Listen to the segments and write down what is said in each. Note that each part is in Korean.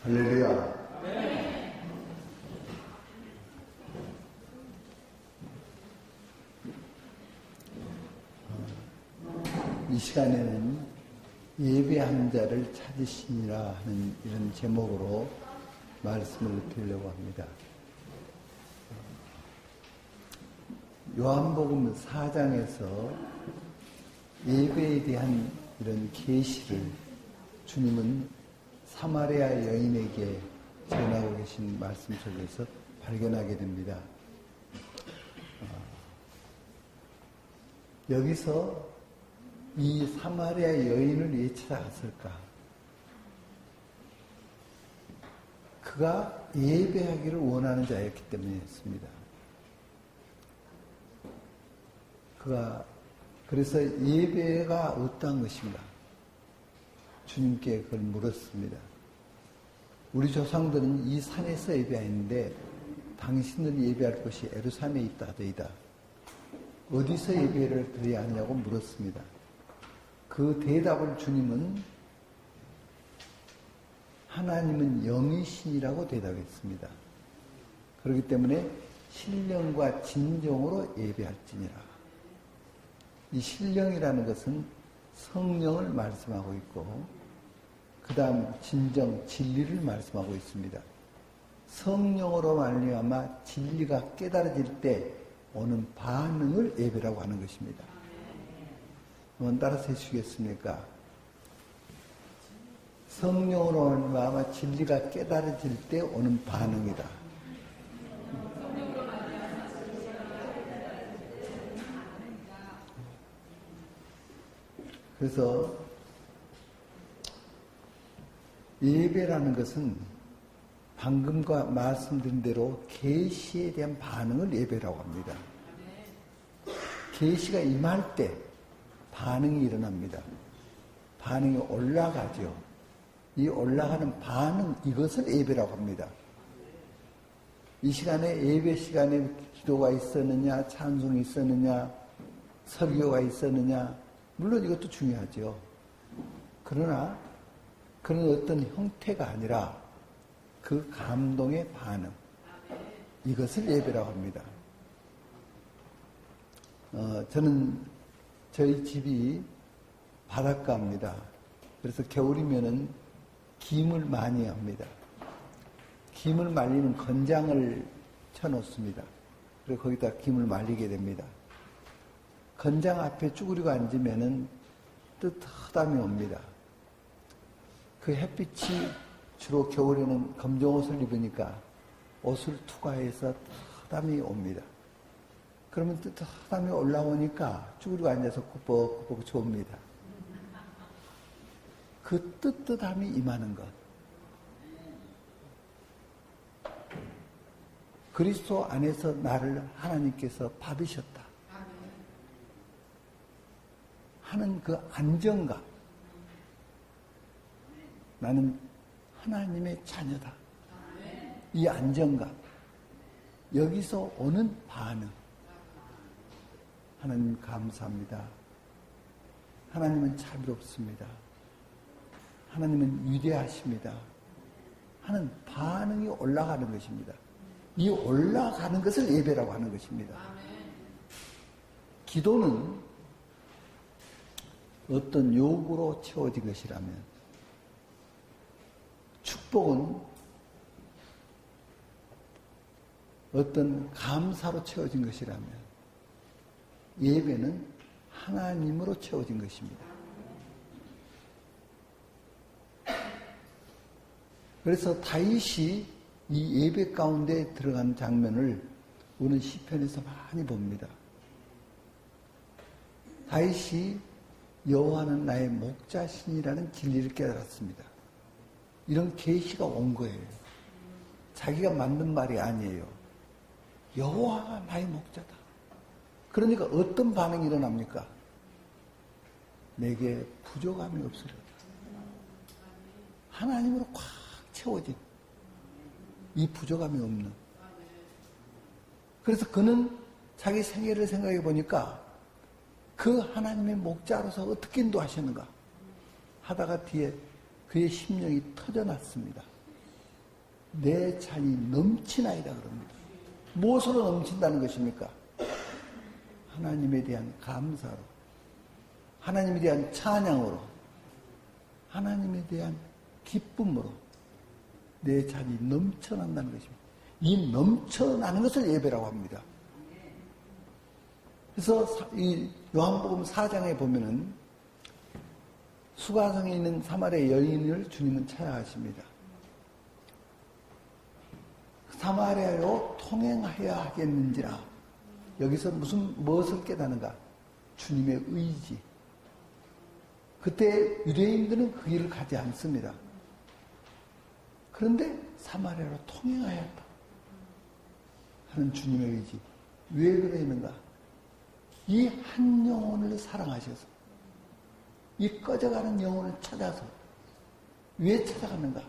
할렐루야. 이 시간에는 예배한 자를 찾으시니라 하는 이런 제목으로 말씀을 드리려고 합니다. 요한복음 4장에서 예배에 대한 이런 계시를 주님은 사마리아 여인에게 전하고 계신 말씀 속에서 발견하게 됩니다. 여기서 이 사마리아 여인을 왜 찾아갔을까? 그가 예배하기를 원하는 자였기 때문이었습니다. 그래서 예배가 어떠한 것인가? 주님께 그걸 물었습니다. 우리 조상들은 이 산에서 예배하는데 당신들이 예배할 곳이 예루살렘에 있다 하더이다. 어디서 예배를 드려야 하냐고 물었습니다. 그 대답을 주님은 하나님은 영이신이라고 대답했습니다. 그렇기 때문에 신령과 진정으로 예배할지니라. 이 신령이라는 것은 성령을 말씀하고 있고 그 다음 진정, 진리를 말씀하고 있습니다. 성령으로 말미암아 진리가 깨달아질 때 오는 반응을 예배라고 하는 것입니다. 한번 따라서 해주시겠습니까? 성령으로 말미암아 진리가 깨달아질 때 오는 반응이다. 그래서 예배라는 것은 방금과 말씀드린 대로 계시에 대한 반응을 예배라고 합니다. 계시가 임할 때 반응이 일어납니다. 반응이 올라가죠. 이 올라가는 반응, 이것을 예배라고 합니다. 이 시간에 예배 시간에 기도가 있었느냐, 찬송이 있었느냐, 설교가 있었느냐, 물론 이것도 중요하죠. 그러나 그런 어떤 형태가 아니라 그 감동의 반응, 이것을 예배라고 합니다. 저는 저희 집이 바닷가입니다. 그래서 겨울이면은 김을 많이 합니다. 김을 말리는 건장을 쳐놓습니다. 그리고 거기다 김을 말리게 됩니다. 건장 앞에 쭈그리고 앉으면은 뜨뜻함이 옵니다. 그 햇빛이 주로 겨울에는 검정 옷을 입으니까 옷을 투과해서 뜨뜻함이 옵니다. 그러면 뜨뜻함이 올라오니까 쭈그리고 앉아서 꾸벅꾸벅 좋습니다. 그 뜨뜻함이 임하는 것. 그리스도 안에서 나를 하나님께서 받으셨다 하는 그 안정감. 나는 하나님의 자녀다. 이 안정감. 여기서 오는 반응. 하나님 감사합니다. 하나님은 자비롭습니다. 하나님은 위대하십니다. 하는 반응이 올라가는 것입니다. 이 올라가는 것을 예배라고 하는 것입니다. 기도는 어떤 요구로 채워진 것이라면, 축복은 어떤 감사로 채워진 것이라면, 예배는 하나님으로 채워진 것입니다. 그래서 다윗이 이 예배 가운데 들어간 장면을 우리는 시편에서 많이 봅니다. 다윗이 여호와는 나의 목자신이라는 진리를 깨달았습니다. 이런 계시가 온 거예요. 자기가 만든 말이 아니에요. 여호와가 나의 목자다. 그러니까 어떤 반응이 일어납니까? 내게 부족함이 없으리라. 하나님으로 꽉 채워진 이 부족함이 없는. 그래서 그는 자기 생애를 생각해 보니까 그 하나님의 목자로서 어떻게 인도하셨는가 하다가 뒤에 그의 심령이 터져났습니다. 내 잔이 넘치나이다 그럽니다. 무엇으로 넘친다는 것입니까? 하나님에 대한 감사로, 하나님에 대한 찬양으로, 하나님에 대한 기쁨으로 내 잔이 넘쳐난다는 것입니다. 이 넘쳐나는 것을 예배라고 합니다. 그래서 이 요한복음 4장에 보면은 수가성에 있는 사마리아 여인을 주님은 찾아가십니다. 사마리아로 통행하여야 하겠는지라. 여기서 무엇을 깨닫는가? 주님의 의지. 그때 유대인들은 그 길을 가지 않습니다. 그런데 사마리아로 통행하였다 하는 주님의 의지. 왜 그랬는가? 이 한 영혼을 사랑하셔서 이 꺼져가는 영혼을 찾아서 왜 찾아갔는가?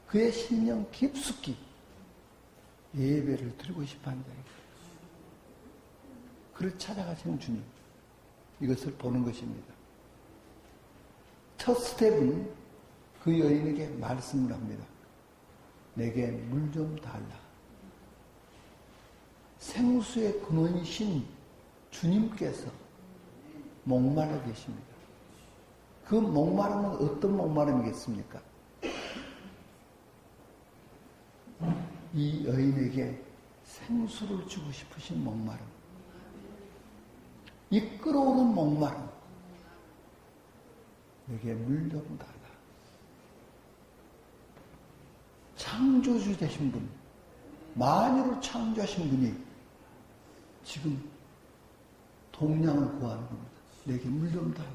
그의 심령 깊숙이 예배를 드리고 싶어하는 자예요. 그를 찾아가시는 주님, 이것을 보는 것입니다. 첫 스텝은 그 여인에게 말씀을 합니다. 내게 물 좀 달라. 생수의 근원이신 주님께서 목말라 계십니다. 그 목마름은 어떤 목마름이겠습니까? 이 여인에게 생수를 주고 싶으신 목마름, 이 끓어오는 목마름, 내게 물 좀 달라. 창조주 되신 분, 만유를 창조하신 분이 지금 동량을 구하는 겁니다. 내게 물 좀 달라.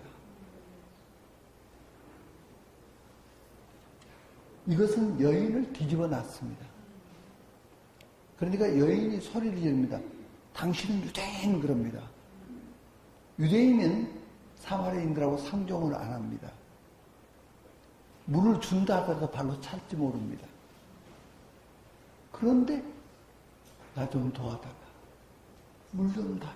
이것은 여인을 뒤집어 놨습니다. 그러니까 여인이 소리를 지릅니다. 당신은 유대인 그럽니다. 유대인은 사마리아인들하고 상종을 안 합니다. 물을 준다 하더라도 발로 찰지 모릅니다. 그런데 나 좀 도와달라. 물 좀 달라.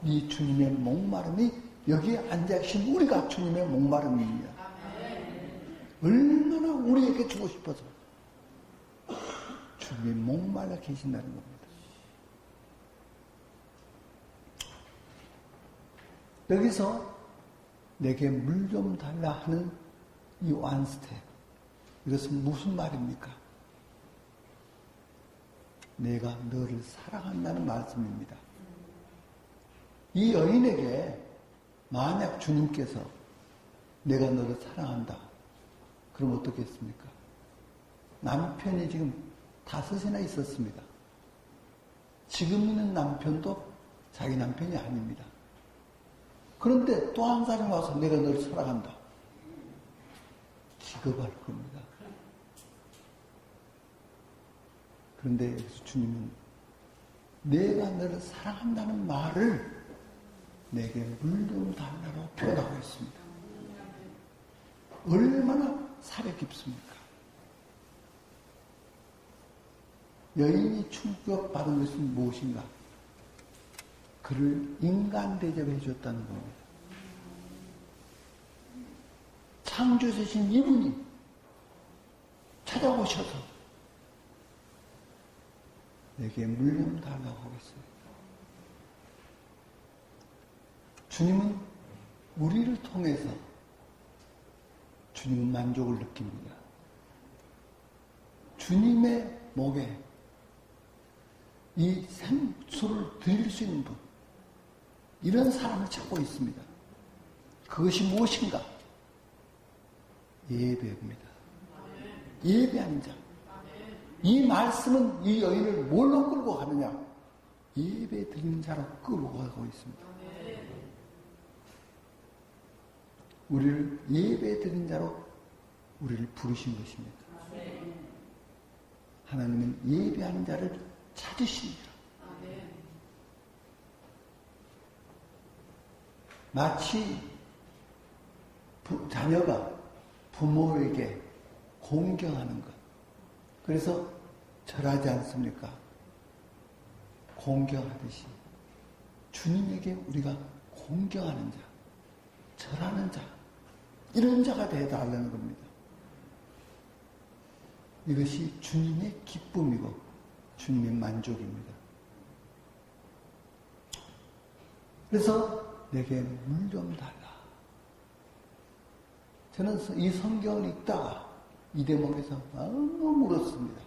이 주님의 목마름이 여기에 앉아 계신 우리가 주님의 목마름입니다. 얼마나 우리에게 주고 싶어서 주님이 목말라 계신다는 겁니다. 여기서 내게 물 좀 달라 하는 이 원스텝, 이것은 무슨 말입니까? 내가 너를 사랑한다는 말씀입니다. 이 여인에게 만약 주님께서 내가 너를 사랑한다, 그럼 어떻겠습니까? 남편이 지금 5이나 있었습니다. 지금 있는 남편도 자기 남편이 아닙니다. 그런데 또 한 사람이 와서 내가 너를 사랑한다. 기겁할 겁니다. 그런데 여기서 주님은 내가 너를 사랑한다는 말을 내게 물 좀 달라고 표현하고 있습니다. 얼마나 살이 깊습니까? 여인이 충격받은 것은 무엇인가? 그를 인간 대접해 줬다는 겁니다. 창조주신 이분이 찾아오셔서 내게 물 좀 달라고 하겠습니다. 주님은 우리를 통해서 주님은 만족을 느낍니다. 주님의 목에 이 생수를 드릴 수 있는 분, 이런 사람을 찾고 있습니다. 그것이 무엇인가? 예배입니다. 예배하는 자. 이 말씀은 이 여인을 뭘로 끌고 가느냐? 예배 드리는 자로 끌고 가고 있습니다. 우리를 예배 드리는 자로 우리를 부르신 것입니다. 하나님은 예배하는 자를 찾으십니다. 마치 자녀가 부모에게 공경하는 것. 그래서 절하지 않습니까? 공경하듯이 주님에게 우리가 공경하는 자, 절하는 자, 이런 자가 되어달라는 겁니다. 이것이 주님의 기쁨이고 주님의 만족입니다. 그래서 내게 물 좀 달라. 저는 이 성경을 읽다가 이 대목에서 너무 울었습니다.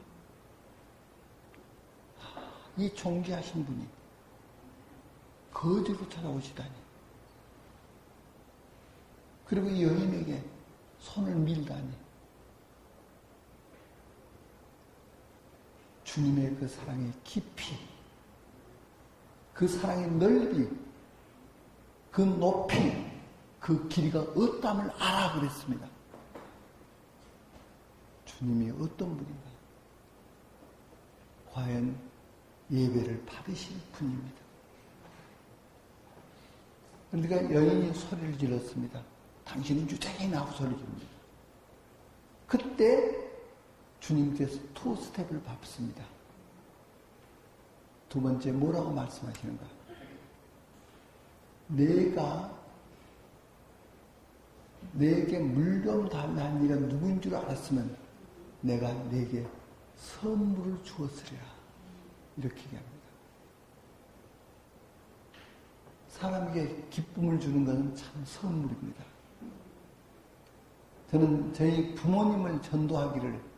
이 존귀하신 분이 거지로 찾아오시다니. 그리고 이 여인에게 손을 밀다니. 주님의 그 사랑의 깊이, 그 사랑의 넓이, 그 높이, 그 길이가 어떠함을 알아 그랬습니다. 주님이 어떤 분인가? 과연 예배를 받으실 분입니다. 그러니까 여인이 소리를 질렀습니다. 당신은 유대인이 나고 소리 지릅니다. 그때 주님께서 투 스텝을 밟습니다. 두 번째 뭐라고 말씀하시는가? 내게 물 좀 달라는 이가 누구인 줄 알았으면 내가 내게 선물을 주었으리라. 이렇게 얘기합니다. 사람에게 기쁨을 주는 것은 참 선물입니다. 저는 저희 부모님을 전도하기를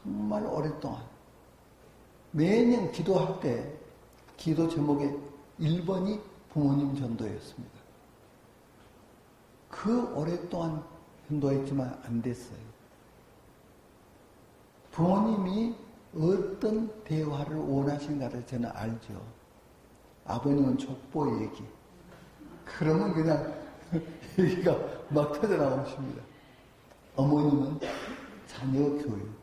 정말 오랫동안 매년 기도할 때 기도 제목의 1번이 부모님 전도였습니다. 그 오랫동안 전도했지만 안 됐어요. 부모님이 어떤 대화를 원하시는가를 저는 알죠. 아버님은 족보 얘기. 그러면 그냥 얘기가 막 터져나오십니다. 어머님은 자녀 교육.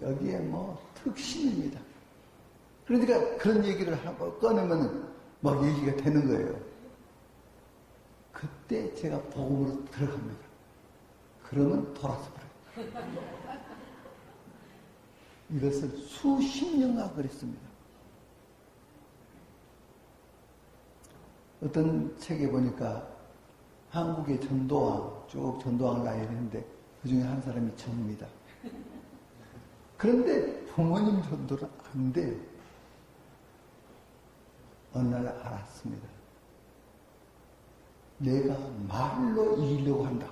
여기에 뭐 특신입니다. 그러니까 그런 얘기를 하고 꺼내면 막 얘기가 되는 거예요. 그때 제가 복음으로 들어갑니다. 그러면 돌아서 버려요. 이것을 수십 년간 그랬습니다. 어떤 책에 보니까 한국의 전도왕, 쭉 전도왕을 나열했는데 그 중에 한 사람이 접니다. 그런데 부모님 전도는 안 돼요. 어느 날 알았습니다. 내가 말로 이기려고 한다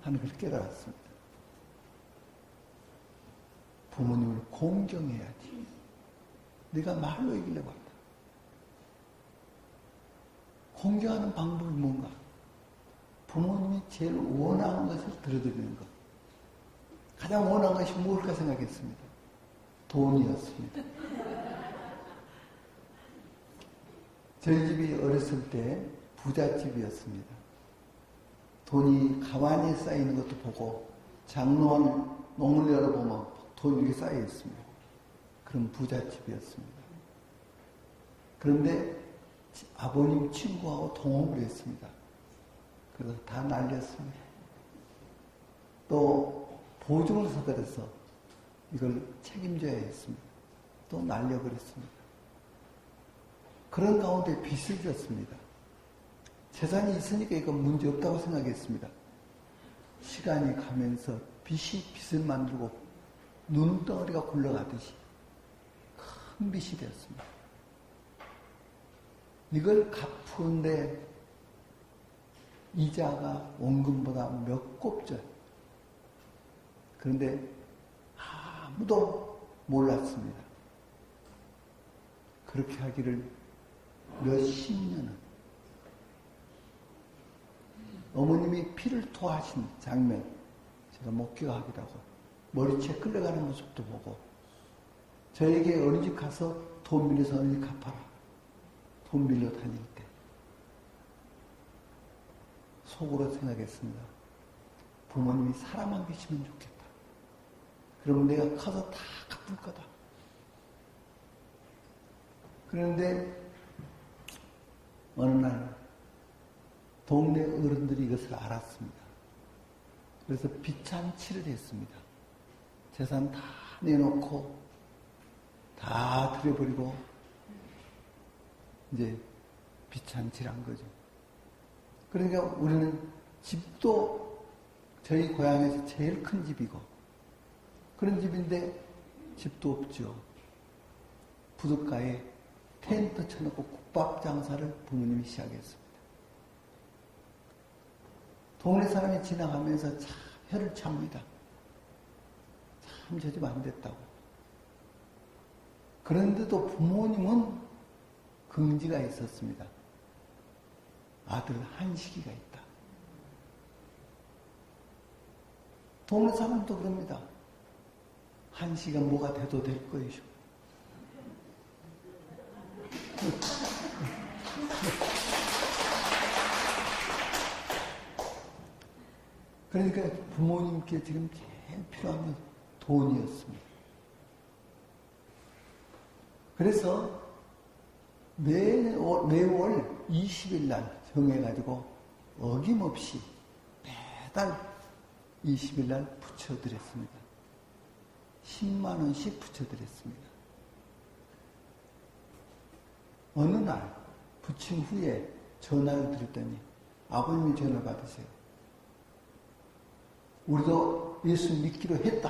하는 걸 깨달았습니다. 부모님을 공경해야지. 내가 말로 이기려고 한다. 공경하는 방법이 뭔가? 부모님이 제일 원하는 것을 들어드리는 것. 가장 원하는 것이 무엇일까 생각했습니다. 돈이었습니다. 저희 집이 어렸을 때 부잣집이었습니다. 돈이 가만히 쌓이는 것도 보고 장롱을 농을 열어보면 돈이 이렇게 쌓여 있습니다. 그런 부잣집이었습니다. 그런데 아버님 친구하고 동업을 했습니다. 그래서 다 날렸습니다. 또 보증을 서들여서 이걸 책임져야 했습니다. 또 날려버렸습니다. 그런 가운데 빚을 졌습니다. 재산이 있으니까 이건 문제 없다고 생각했습니다. 시간이 가면서 빚이 빚을 만들고 눈덩어리가 굴러가듯이 큰 빚이 되었습니다. 이걸 갚는데 이자가 원금보다 몇 곱절. 그런데 아무도 몰랐습니다. 그렇게 하기를 몇십 년은. 어머님이 피를 토하신 장면 제가 목격하기도 하고 머리채 끌려가는 모습도 보고 저에게 어느 집 가서 돈 빌려서 어느 집 갚아라. 돈 빌려 다닐 때 속으로 생각했습니다. 부모님이 사람만 계시면 좋겠다. 그러면 내가 커서 다 갚을 거다. 그런데 어느 날 동네 어른들이 이것을 알았습니다. 그래서 빚잔치를 했습니다. 재산 다 내놓고 다 들여버리고 이제 빚잔치를 한 거죠. 그러니까 우리는 집도 저희 고향에서 제일 큰 집이고 그런 집인데 집도 없죠. 부둣가에 텐트 쳐놓고 국밥 장사를 부모님이 시작했습니다. 동네 사람이 지나가면서 참 혀를 찹니다. 참 저 집 안 됐다고. 그런데도 부모님은 긍지가 있었습니다. 아들 한식이가 있다. 동네 사람도 그럽니다. 한식이가 뭐가 돼도 될 거이죠. 그러니까 부모님께 지금 제일 필요한 건 돈이었습니다. 그래서 매월 20일 날 정해가지고 어김없이 매달 20일 날 붙여드렸습니다. 10만 원씩 붙여드렸습니다. 어느 날 부침 후에 전화를 드렸더니 아버님이 전화를 받으세요. 우리도 예수 믿기로 했다.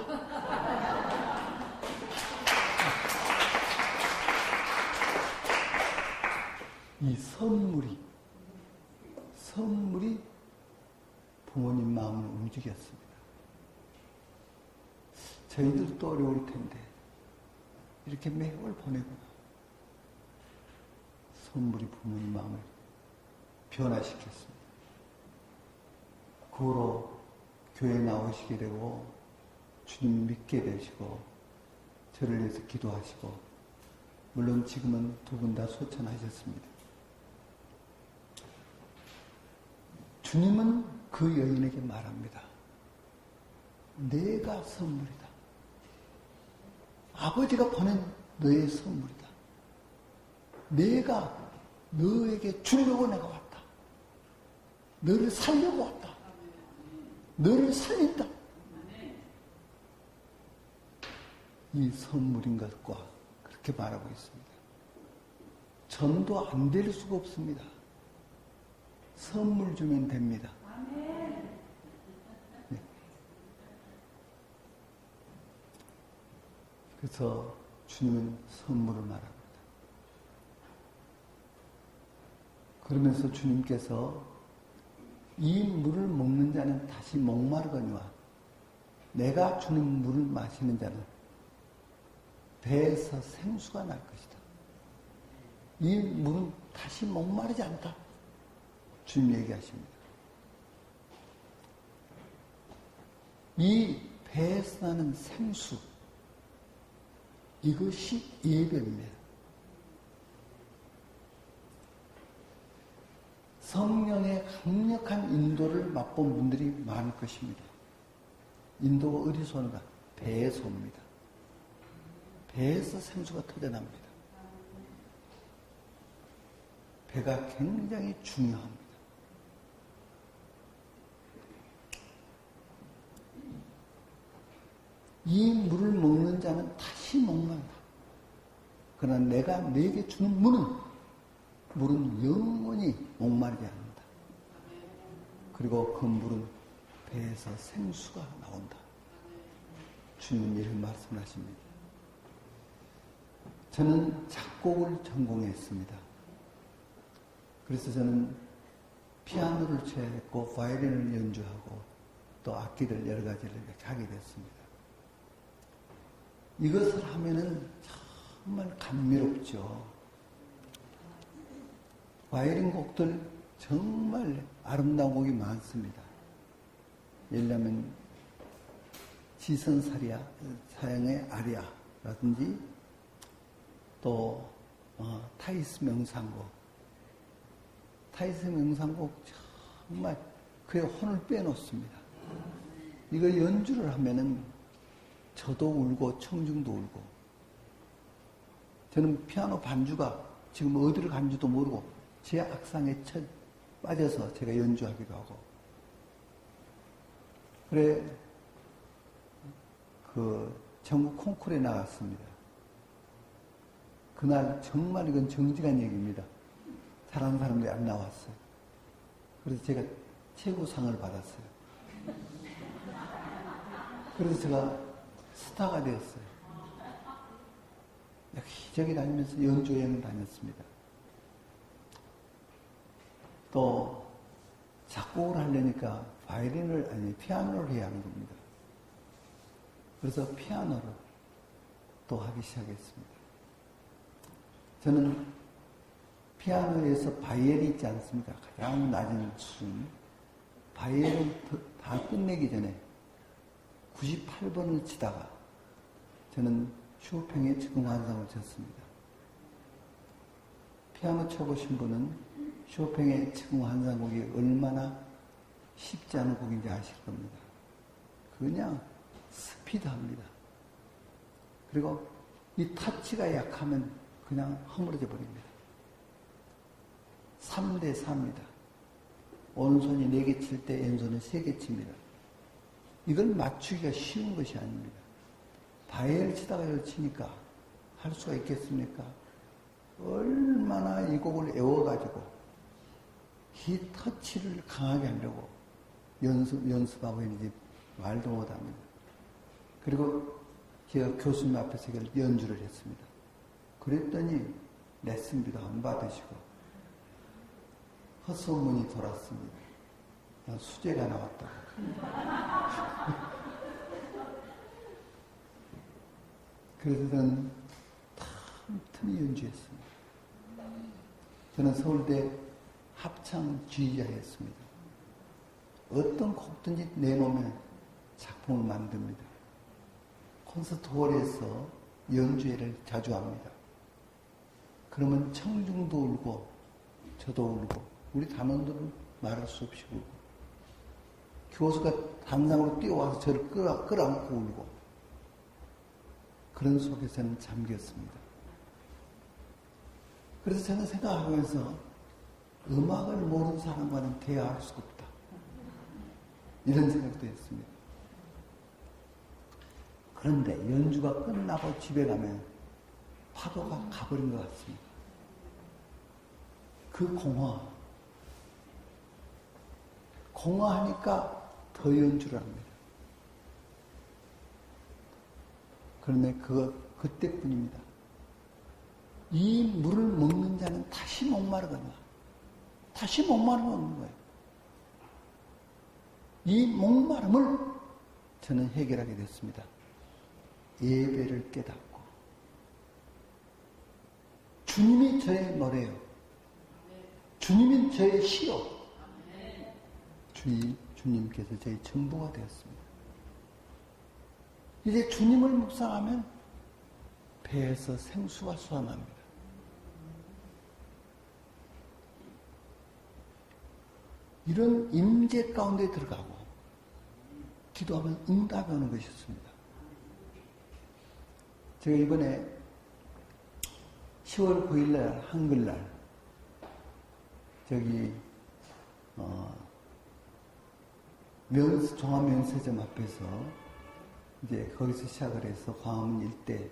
이 선물이 부모님 마음을 움직였습니다. 저희들도 어려울 텐데 이렇게 매월 보내구나. 선물이 부모님 마음을 변화시켰습니다. 그 후로 교회 나오시게 되고 주님 믿게 되시고 저를 위해서 기도하시고 물론 지금은 두 분 다 소천하셨습니다. 주님은 그 여인에게 말합니다. 내가 선물이다. 아버지가 보낸 너의 선물이다. 내가 너에게 주려고 내가 왔다. 너를 살려고 왔다. 너를 살린다. 이 선물인 것과 그렇게 말하고 있습니다. 전도 안 될 수가 없습니다. 선물 주면 됩니다. 네. 그래서 주님은 선물을 말합니다. 그러면서 주님께서 이 물을 먹는 자는 다시 목마르거니와 내가 주는 물을 마시는 자는 배에서 생수가 날 것이다. 이 물은 다시 목마르지 않다. 주님 얘기하십니다. 이 배에서 나는 생수, 이것이 예배입니다. 성령의 강력한 인도를 맛본 분들이 많을 것입니다. 인도가 어디서 오는가? 배에서 옵니다. 배에서 생수가 터져납니다. 배가 굉장히 중요합니다. 이 물을 먹는 자는 다시 목마르다. 그러나 내가 네게 주는 물은 영원히 목마르지 않는다. 그리고 그 물은 배에서 생수가 나온다. 주님 이런 말씀을 하십니다. 저는 작곡을 전공했습니다. 그래서 저는 피아노를 쳐야 했고 바이올린을 연주하고 또 악기들 여러 가지를 이렇게 하게 됐습니다. 이것을 하면은 정말 감미롭죠. 바이올린 곡들 정말 아름다운 곡이 많습니다. 예를 들면 지선사리아 사양의 아리아라든지 또 타이스 명상곡 정말 그의 혼을 빼놓습니다. 이거 연주를 하면은 저도 울고 청중도 울고 저는 피아노 반주가 지금 어디를 간지도 모르고 제 악상에 빠져서 제가 연주하기도 하고 그래 그 전국 콩쿠르에 나갔습니다. 그날 정말 이건 정직한 얘기입니다. 잘하는 사람들이 안 나왔어요. 그래서 제가 최고상을 받았어요. 그래서 제가 스타가 되었어요. 여기저기 다니면서 연주여행을 다녔습니다. 또 작곡을 하려니까 피아노를 해야 하는 겁니다. 그래서 피아노를 또 하기 시작했습니다. 저는 피아노에서 바이엘이 있지 않습니까? 가장 낮은 수준. 바이엘을 다 끝내기 전에 98번을 치다가 저는 쇼팽의 즉흥환상을 쳤습니다. 피아노 쳐보신 분은 쇼팽의 즉흥환상곡이 얼마나 쉽지 않은 곡인지 아실 겁니다. 그냥 스피드합니다. 그리고 이 타치가 약하면 그냥 허물어져 버립니다. 3대 4입니다. 오른손이 4개 칠 때 왼손은 3개 칩니다. 이걸 맞추기가 쉬운 것이 아닙니다. 바이엘 치다가 이걸 치니까 할 수가 있겠습니까? 얼마나 이 곡을 애워가지고 이 터치를 강하게 하려고 연습하고 있는지 말도 못합니다. 그리고 제가 교수님 앞에서 이걸 연주를 했습니다. 그랬더니 레슨비도 안 받으시고 헛소문이 돌았습니다. 수재가 나왔다고. 그래서 저는 틈틈이 연주했습니다. 저는 서울대 합창주의자였습니다. 어떤 곡든지 내놓으면 작품을 만듭니다. 콘서트홀에서 연주회를 자주 합니다. 그러면 청중도 울고 저도 울고 우리 단원들은 말할 수 없이 울고 교수가 담당으로 뛰어와서 저를 끌어안고 울고 그런 속에서는 잠겼습니다. 그래서 저는 생각하면서 음악을 모르는 사람과는 대화할 수가 없다. 이런 생각도 했습니다. 그런데 연주가 끝나고 집에 가면 파도가 가버린 것 같습니다. 그 공허하니까 더 연주를 합니다. 그런데 그때뿐입니다. 이 물을 먹는 자는 다시 목마르거나 다시 목마름을 먹는 거예요. 이 목마름을 저는 해결하게 됐습니다. 예배를 깨닫고 주님이 저의 노래요. 주님이 저의 시요. 주님께서 저의 전부가 되었습니다. 이제 주님을 묵상하면 배에서 생수가 솟아납니다. 이런 임재 가운데 들어가고 기도하면 응답이 오는 것이었습니다. 제가 이번에 10월 9일날 한글날 저기 종합면세점 앞에서 이제 거기서 시작을 해서 광화문 일대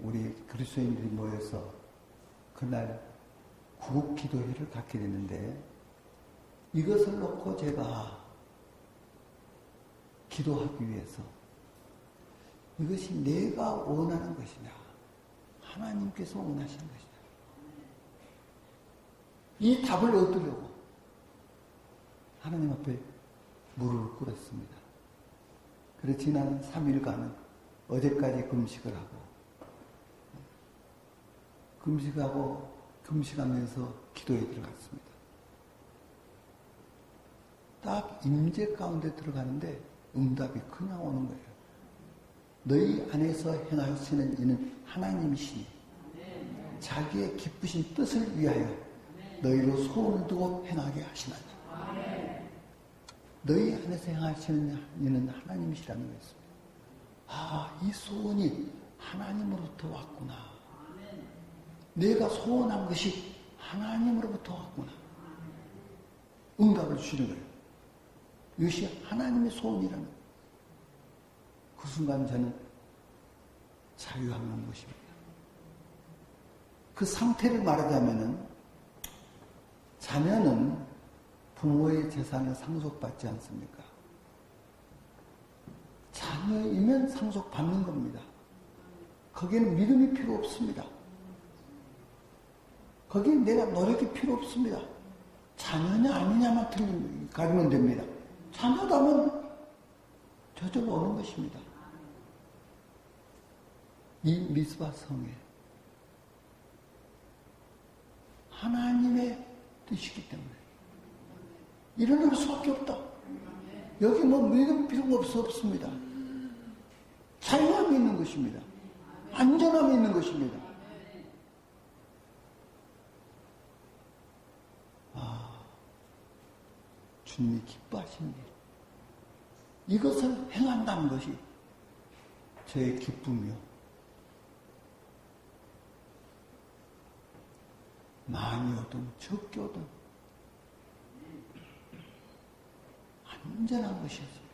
우리 그리스도인들이 모여서 그날 구국 기도회를 갖게 됐는데 이것을 놓고 제가 기도하기 위해서 이것이 내가 원하는 것이냐 하나님께서 원하시는 것이냐 이 답을 얻으려고 하나님 앞에 무릎을 꿇었습니다. 그래서 지난 3일간은 어제까지 금식하면서 기도에 들어갔습니다. 딱 임재 가운데 들어가는데 응답이 그냥 오는 거예요. 너희 안에서 행하시는 이는 하나님이시니 자기의 기쁘신 뜻을 위하여 너희로 소원을 두고 행하게 하시나니 너희 안에서 행하시는 이는 하나님이시라는 것입니다. 아, 이 소원이 하나님으로부터 왔구나. 내가 소원한 것이 하나님으로부터 왔구나. 응답을 주시는 거예요. 이것이 하나님의 소원이라는 거예요. 그 순간 저는 자유하는 것입니다. 그 상태를 말하자면은 자녀는 부모의 재산을 상속받지 않습니까? 자녀 자녀이면 상속받는 겁니다. 거기에는 믿음이 필요 없습니다. 거기에 내가 노력이 필요 없습니다. 자녀냐 아니냐만 가지면 됩니다. 자녀다면 저절로 오는 것입니다. 이 미스바 성에 하나님의 뜻이기 때문에 일어날 수밖에 없다. 여기 뭐 믿음 필요가 없습니다. 자유함이 있는 것입니다. 안전함이 있는 것입니다. 주님이 기뻐하시는 일, 이것을 행한다는 것이 저의 기쁨이요. 많이 오든 적게 오든 안전한 것이었습니다.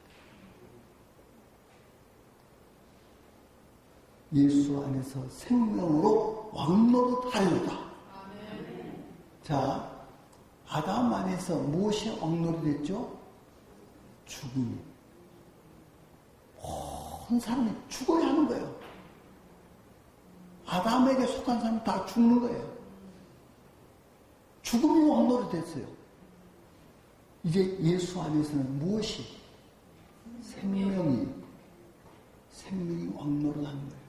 예수 안에서 생명으로 왕노릇하리로다. 자, 아담 안에서 무엇이 왕노릇이 됐죠? 죽음이. 모든 사람이 죽어야 하는 거예요. 아담에게 속한 사람이 다 죽는 거예요. 죽음이 왕노릇이 됐어요. 이제 예수 안에서는 무엇이? 생명이 왕노릇하는 거예요.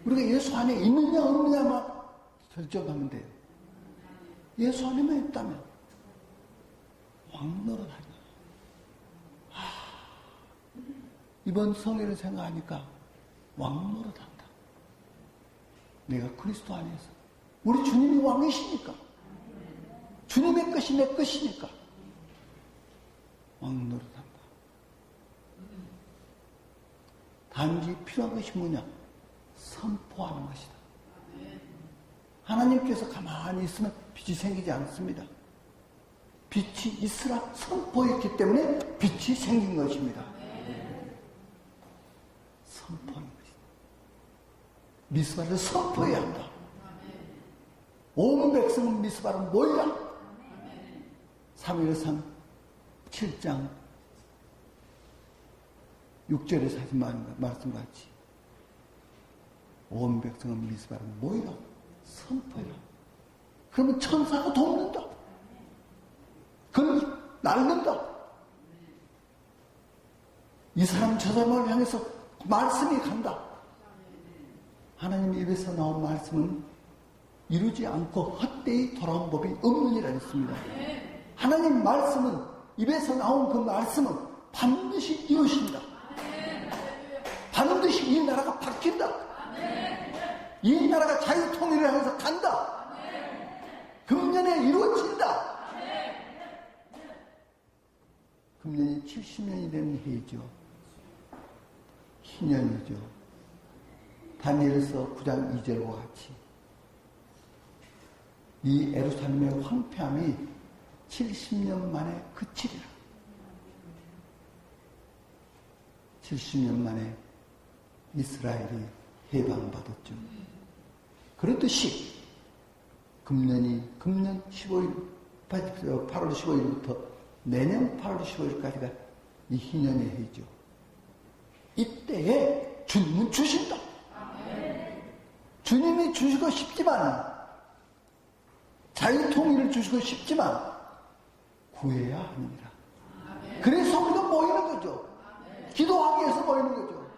우리가 예수 안에 있느냐 없느냐만 결정하면 돼요. 예수 안에만 있다면 왕노릇하는 거예요. 이번 성회를 생각하니까 왕노릇한다. 내가 그리스도 안에서 우리 주님이 왕이시니까, 주님의 것이 내 것이니까 왕노릇한다. 단지 필요한 것이 뭐냐? 선포하는 것이다. 하나님께서 가만히 있으면 빛이 생기지 않습니다. 빛이 있으라 선포했기 때문에 빛이 생긴 것입니다. 선포하는 것이다. 미스바를 선포해야 한다. 온 백성은 미스바로 모이라. 사무엘상 7장 6절에서 하신 말씀같이 온 백성은 미스바로 모이라. 선포해라. 그러면 천사가 돕는다. 그걸 날른다. 이 사람 저 사람을 향해서 말씀이 간다. 하나님 입에서 나온 말씀은 이루지 않고 헛되이 돌아온 법이 없느니라 했습니다. 하나님 말씀은, 입에서 나온 그 말씀은 반드시 이루신다. 반드시 이 나라가 바뀐다. 이 나라가 자유통일을 향해서 간다. 금년에 이루어진다. 금년이 70년이 되는 해이죠. 희년이죠. 다니엘서 9장 2절과 같이 이 예루살렘의 황폐함이 70년 만에 그치리라. 70년 만에 이스라엘이 해방받았죠. 그렇듯이 금년 15일, 8월 15일부터 내년 8월 15일까지가 이 희년의 해죠. 이때에 주님은 주신다. 주님이 주시고 싶지만, 자유통일을 주시고 싶지만 구해야 하느니라. 그래서 우리가 모이는 거죠. 기도하기 위해서 모이는 거죠.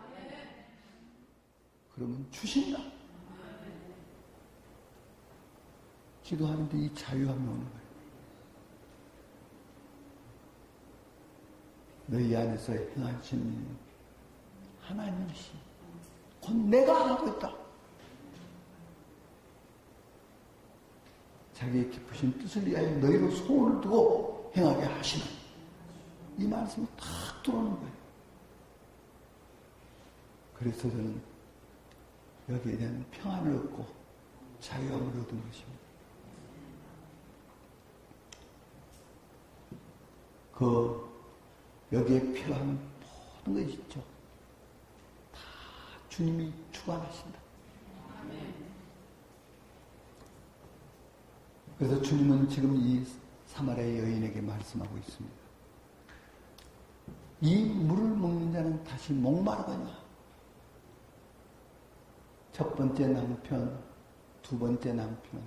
그러면 주신다. 기도하는데 이 자유함이 오는 거예요. 너희 안에서 행하시는 하나님이시, 곧 내가 하고 있다. 자기의 깊으신 뜻을 위하여 너희로 소원을 두고 행하게 하시는 이 말씀이 탁 들어오는 거예요. 그래서 저는 여기에 대한 평안을 얻고 자유함을 얻은 것입니다. 여기에 필요한 모든 것이 있죠. 다 주님이 주관하신다. 그래서 주님은 지금 이 사마리아 여인에게 말씀하고 있습니다. 이 물을 먹는 자는 다시 목마르거냐. 첫 번째 남편, 두 번째 남편,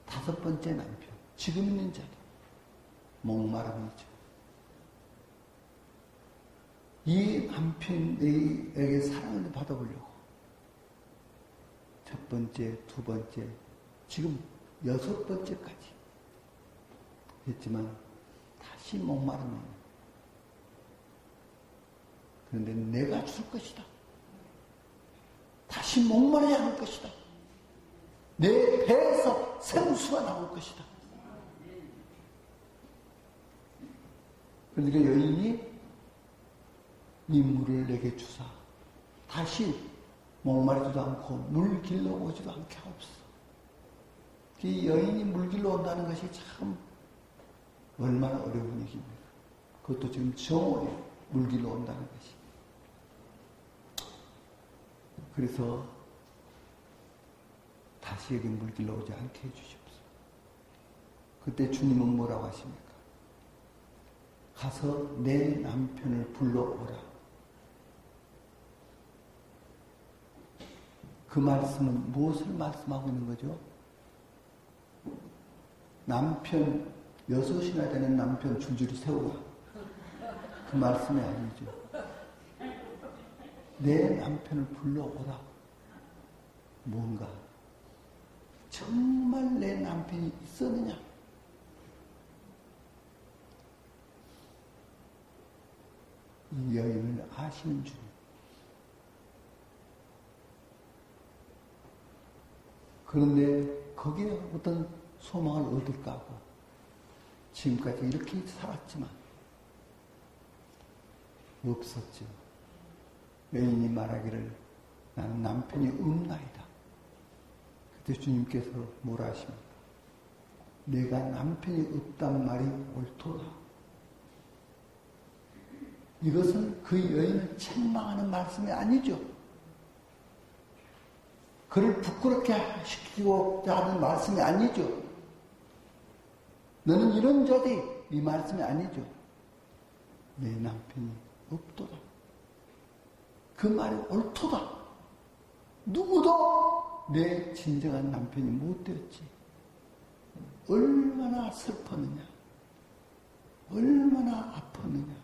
다섯 번째 남편, 지금 있는 자도 목마름이죠. 이 남편에게 사랑을 받아보려고 첫 번째, 두 번째, 지금 여섯 번째까지 했지만 다시 목마르면 그런데 내가 줄 것이다. 다시 목마르지 않을 것이다. 내 배에서 생수가 나올 것이다. 그러니까 여인이 이 물을 내게 주사 다시 목마르지도 않고 물 길러 오지도 않게 하옵소서. 이 여인이 물 길러 온다는 것이 참 얼마나 어려운 얘기입니까? 그것도 지금 정오에 물 길러 온다는 것이. 그래서 다시 여기 물 길러 오지 않게 해주십시오. 그때 주님은 뭐라고 하십니까? 가서 내 남편을 불러오라. 그 말씀은 무엇을 말씀하고 있는 거죠? 남편, 여섯이나 되는 남편 줄줄이 세우라. 그 말씀이 아니죠. 내 남편을 불러오라. 뭔가 정말 내 남편이 있었느냐? 이 여인을 아시는 주님. 그런데 거기에 어떤 소망을 얻을까 하고 지금까지 이렇게 살았지만 없었죠. 여인이 말하기를 나는 남편이 없나이다. 그때 주님께서 뭐라 하십니까? 내가 남편이 없단 말이 옳도다. 이것은 그 여인을 책망하는 말씀이 아니죠. 그를 부끄럽게 시키고자 하는 말씀이 아니죠. 너는 이런 자디 이 말씀이 아니죠. 내 남편이 없도다. 그 말이 옳도다. 누구도 내 진정한 남편이 못 되었지. 얼마나 슬펐느냐. 얼마나 아팠느냐.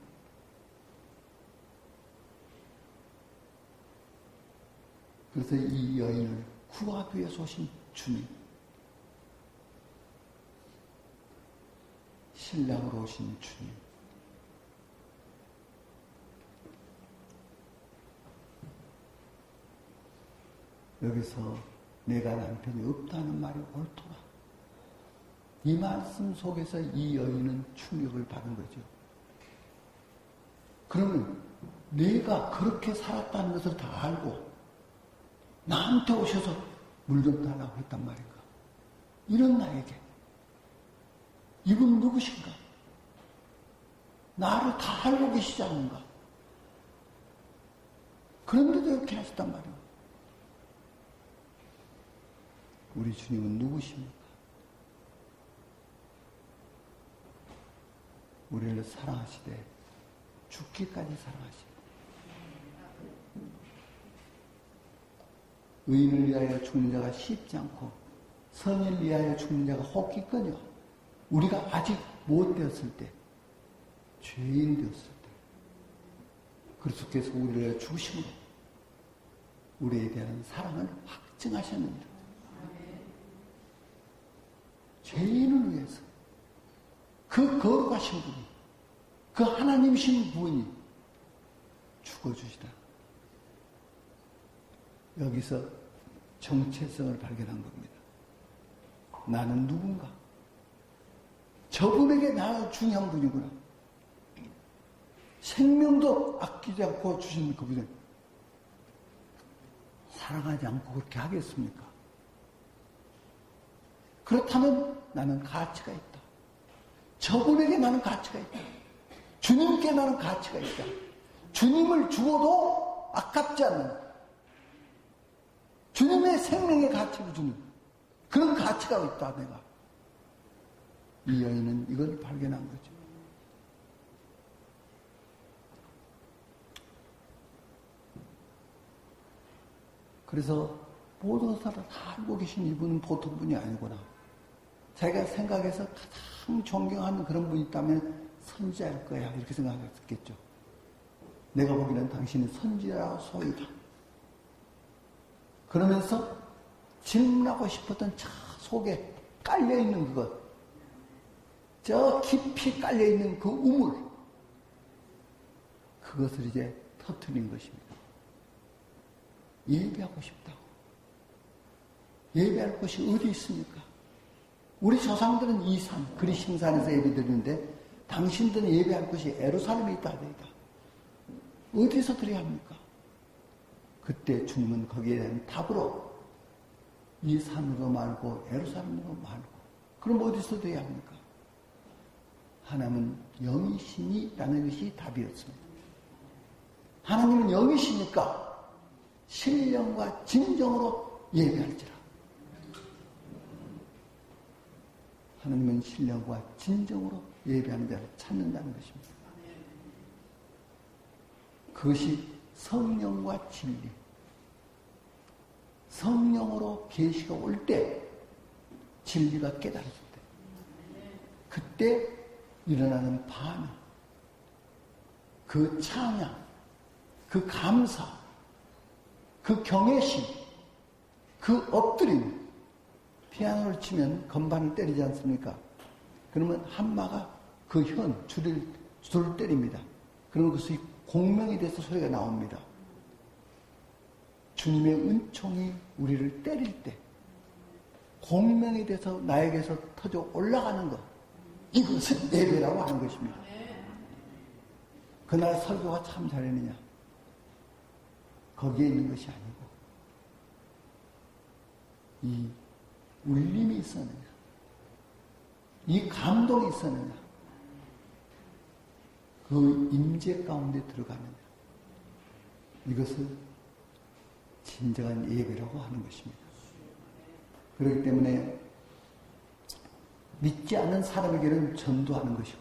그래서 이 여인을 구하기 위해서 오신 주님, 신랑으로 오신 주님, 여기서 내가 남편이 없다는 말이 옳더라. 이 말씀 속에서 이 여인은 충격을 받은 거죠. 그러면 내가 그렇게 살았다는 것을 다 알고 나한테 오셔서 물 좀 달라고 했단 말인가? 이런 나에게 이분 누구신가? 나를 다 알고 계시지 않는가? 그런데도 이렇게 하셨단 말이에요. 우리 주님은 누구십니까? 우리를 사랑하시되 죽기까지 사랑하시고 의인을 위하여 죽는 자가 쉽지 않고 선을 위하여 죽는 자가 혹기꺼뇨. 우리가 아직 못 되었을 때, 죄인 되었을 때 그리스도께서 우리를 위하여 죽으심으로 우리에 대한 사랑을 확증하셨느니라. 죄인을 위해서 그 거룩하신 분이, 그 하나님이신 분이 죽어주시다. 여기서 정체성을 발견한 겁니다. 나는 누군가? 저분에게 나는 중요한 분이구나. 생명도 아끼지 않고 주신 그분을 사랑하지 않고 그렇게 하겠습니까? 그렇다면 나는 가치가 있다. 저분에게 나는 가치가 있다. 주님께 나는 가치가 있다. 주님을 죽어도 아깝지 않는 주님의 생명의 가치를 주는 그런 가치가 있다. 내가 이 여인은 이걸 발견한 거죠. 그래서 모든 사람 다 알고 계신 이분은 보통 분이 아니구나. 자기가 생각해서 가장 존경하는 그런 분이 있다면 선지자일 거야. 이렇게 생각했겠죠. 내가 보기에는 당신은 선지자 소이다. 그러면서 질문하고 싶었던 차 속에 깔려있는 그것, 저 깊이 깔려있는 그 우물, 그것을 이제 터뜨린 것입니다. 예배하고 싶다고. 예배할 곳이 어디 있습니까? 우리 조상들은 이 산, 그리심산에서 예배드리는데 당신들은 예배할 곳이 예루살렘에 있다 하더이다. 어디서 드려야 합니까? 그때 주님은 거기에 대한 답으로 이 산으로 말고 예루살렘으로 말고 그럼 어디서 드려야 합니까? 하나님은 영이시니라는 것이 답이었습니다. 하나님은 영이시니까 신령과 진정으로 예배할지라. 하나님은 신령과 진정으로 예배하는 자를 찾는다는 것입니다. 그것이 성령과 진리. 성령으로 계시가 올 때, 진리가 깨달아질 때, 그때 일어나는 반응, 그 찬양, 그 감사, 그 경외심, 그 엎드림. 피아노를 치면 건반을 때리지 않습니까? 그러면 한마가 그 줄을 때립니다. 그러면 그것이 공명이 돼서 소리가 나옵니다. 주님의 은총이 우리를 때릴 때 공명이 돼서 나에게서 터져 올라가는 것, 이것은 예배라고 하는 것입니다. 그날 설교가 참 잘했느냐? 거기에 있는 것이 아니고 이 울림이 있었느냐, 이 감동이 있었느냐, 그 임재 가운데 들어가느냐, 이것을 진정한 예배라고 하는 것입니다. 그렇기 때문에 믿지 않는 사람에게는 전도하는 것이고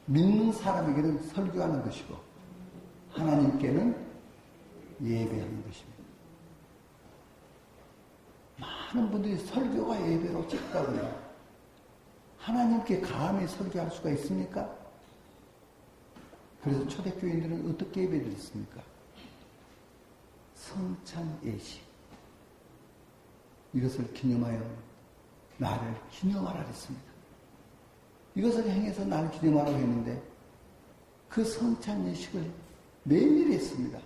믿는 사람에게는 설교하는 것이고 하나님께는 예배하는 것입니다. 많은 분들이 설교가 예배로 찍다고요. 하나님께 감히 설교할 수가 있습니까? 그래서 초대교인들은 어떻게 예배드렸습니까? 성찬 예식. 이것을 기념하여 나를 기념하라 했습니다. 이것을 행해서 나를 기념하라고 했는데 그 성찬 예식을 매일 했습니다.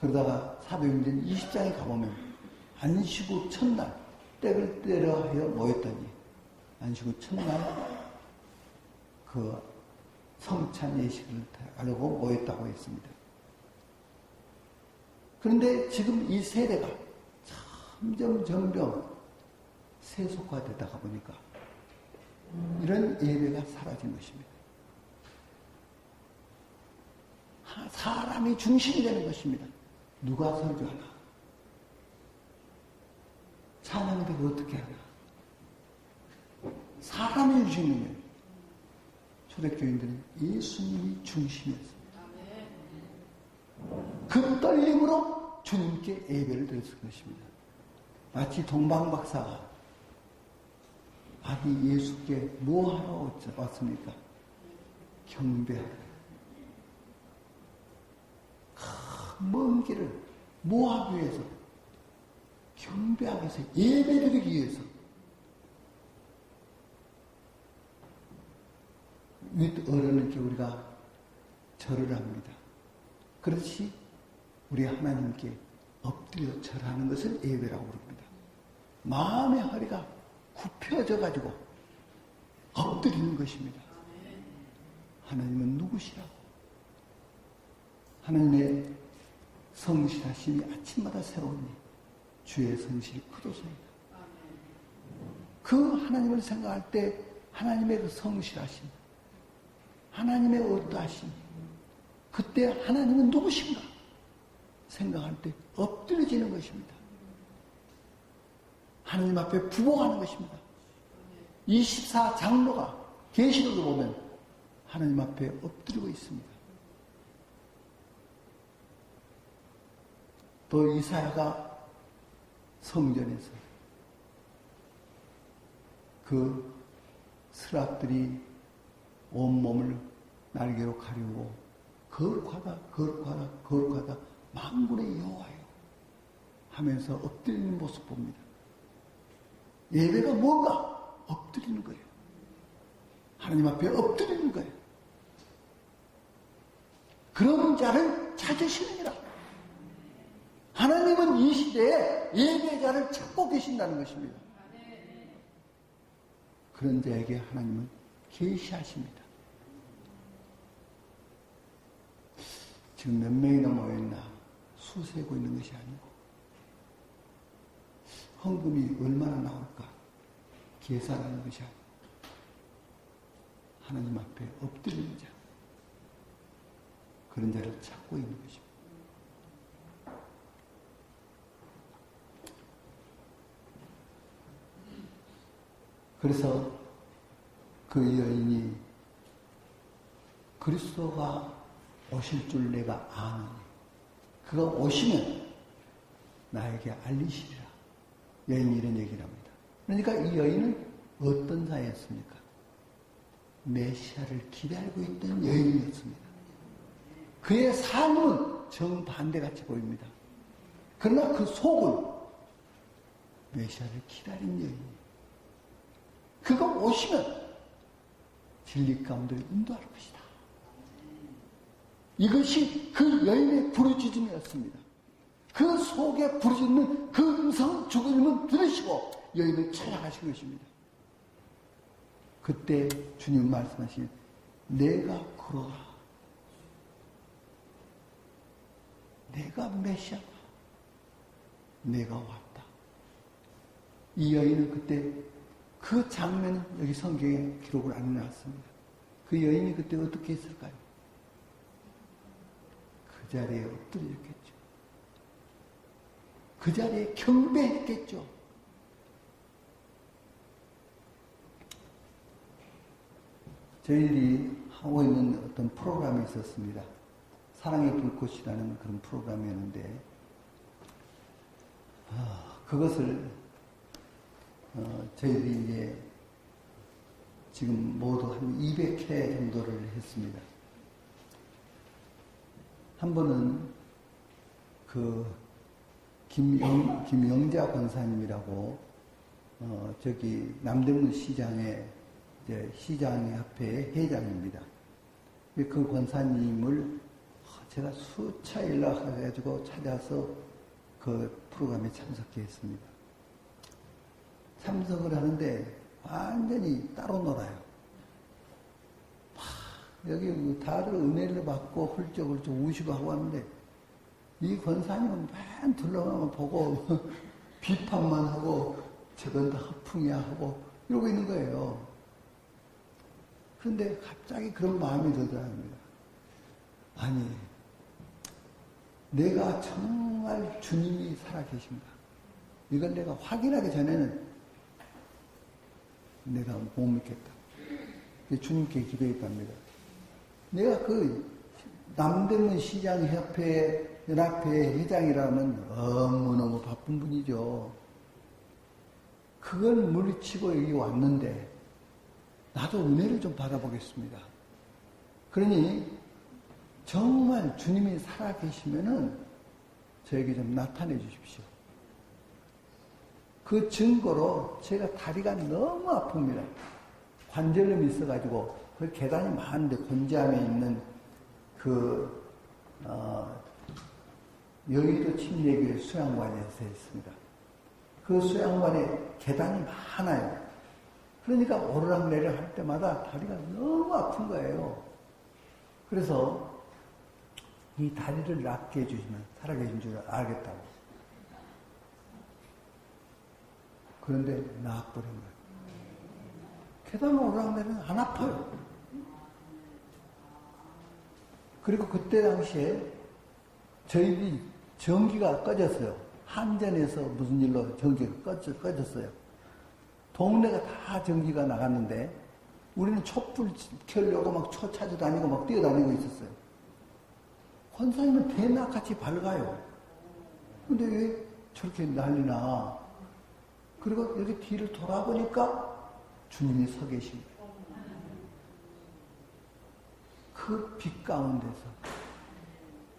그러다가 사도행전 20장에 가보면 안식 후 첫날 때를 때려 하여 모였더니 안식 후 첫날 그 성찬 예식을 하려고 모였다고 했습니다. 그런데 지금 이 세대가 점점 세속화되다가 보니까 이런 예배가 사라진 것입니다. 사람이 중심이 되는 것입니다. 누가 설교하나? 찬양대가 어떻게 하나? 사람이 중심이에요. 초대교인들은 예수님이 중심이었습니다. 그 떨림으로 주님께 예배를 드렸을 것입니다. 마치 동방박사가 아기 예수께 뭐하러 왔습니까? 경배하라. 먼 길을 뭐하기 위해서? 경배하기 위해서, 예배드리기 위해서. 어른에게 우리가 절을 합니다. 그렇지 우리 하나님께 엎드려 절하는 것을 예배라고 부릅니다. 마음의 허리가 굽혀져 가지고 엎드리는 것입니다. 하나님은 누구시라고? 하나님의 성실하심이 아침마다 새로우니 주의 성실이 크도소이다. 그 하나님을 생각할 때 하나님의 그 성실하심, 하나님의 어떠하심, 그때 하나님은 누구신가 생각할 때 엎드려지는 것입니다. 하나님 앞에 부복하는 것입니다. 24장로가 계시록을 보면 하나님 앞에 엎드리고 있습니다. 또 이사야가 성전에서 그 스랍들이 온몸을 날개로 가리우고 거룩하다 만군의 여호와여 하면서 엎드리는 모습 봅니다. 예배가 뭔가? 엎드리는 거예요. 하나님 앞에 엎드리는 거예요. 그런 자를 찾으시느니라. 하나님은 이 시대에 예배자를 찾고 계신다는 것입니다. 그런 자에게 하나님은 계시하십니다. 지금 몇 명이나 모여있나 수세고 있는 것이 아니고 헌금이 얼마나 나올까 계산하는 것이 아니고 하나님 앞에 엎드리는 자, 그런 자를 찾고 있는 것입니다. 그래서 그 여인이 그리스도가 오실 줄 내가 아노니 그가 오시면 나에게 알리시리라. 여인이 이런 얘기를 합니다. 그러니까 이 여인은 어떤 자였습니까? 메시아를 기다리고 있던 여인이었습니다. 그의 삶은 정반대같이 보입니다. 그러나 그 속은 메시아를 기다린 여인이에요. 그가 오시면 진리 가운데 인도할 것이다. 이것이 그 여인의 부르짖음이었습니다. 그 속에 부르짖는 그 음성을 주님은 들으시고 여인을 찾아가신 것입니다. 그때 주님 말씀하신 내가 그러라. 내가 메시아다. 내가 왔다. 이 여인은 그때 그 장면은 여기 성경에 기록을 안 해놨습니다. 그 여인이 그때 어떻게 했을까요? 그 자리에 엎드렸겠죠. 그 자리에 경배했겠죠. 저희들이 하고 있는 어떤 프로그램이 있었습니다. 사랑의 불꽃이라는 그런 프로그램이었는데 그것을 저희들이 이제 지금 모두 한 200회 정도를 했습니다. 한 번은 그 김영자 권사님이라고 저기 남대문 시장의 이제 시장의 협회의 회장입니다. 그 권사님을 제가 수차 연락해가지고 찾아서 그 프로그램에 참석했습니다. 참석을 하는데 완전히 따로 놀아요. 여기 다들 은혜를 받고 훌쩍훌쩍 우시고 하고 하는데 이 권사님은 맨 둘러가면 보고 비판만 하고 저건 다 허풍이야 하고 이러고 있는 거예요. 그런데 갑자기 그런 마음이 들더랍니다. 아니, 내가 정말 주님이 살아계신가? 이걸 내가 확인하기 전에는 내가 못 믿겠다. 주님께 기도했답니다. 내가 그 남대문 시장협회 연합회 회장이라면 너무너무 바쁜 분이죠. 그걸 물리치고 여기 왔는데 나도 은혜를 좀 받아보겠습니다. 그러니 정말 주님이 살아계시면은 저에게 좀 나타내 주십시오. 그 증거로 제가 다리가 너무 아픕니다. 관절염이 있어가지고 그 계단이 많은데 곤지암에 있는 여의도 침례교회 수양관에서 했습니다. 그 수양관에 계단이 많아요. 그러니까 오르락내리락 할 때마다 다리가 너무 아픈 거예요. 그래서 이 다리를 낫게 해주시면 살아계신 줄 알겠다고. 그런데 나아버린 거예요. 계단 오르락내리락 안 아파요. 그리고 그때 당시에 저희들이 전기가 꺼졌어요. 한전에서 무슨 일로 전기가 꺼졌어요. 동네가 다 전기가 나갔는데 우리는 촛불 켜려고 막 초 찾아다니고 막 뛰어다니고 있었어요. 권사님은 대낮같이 밝아요. 근데 왜 저렇게 난리나? 그리고 여기 뒤를 돌아보니까 주님이 서 계신 거예요. 그 빛 가운데서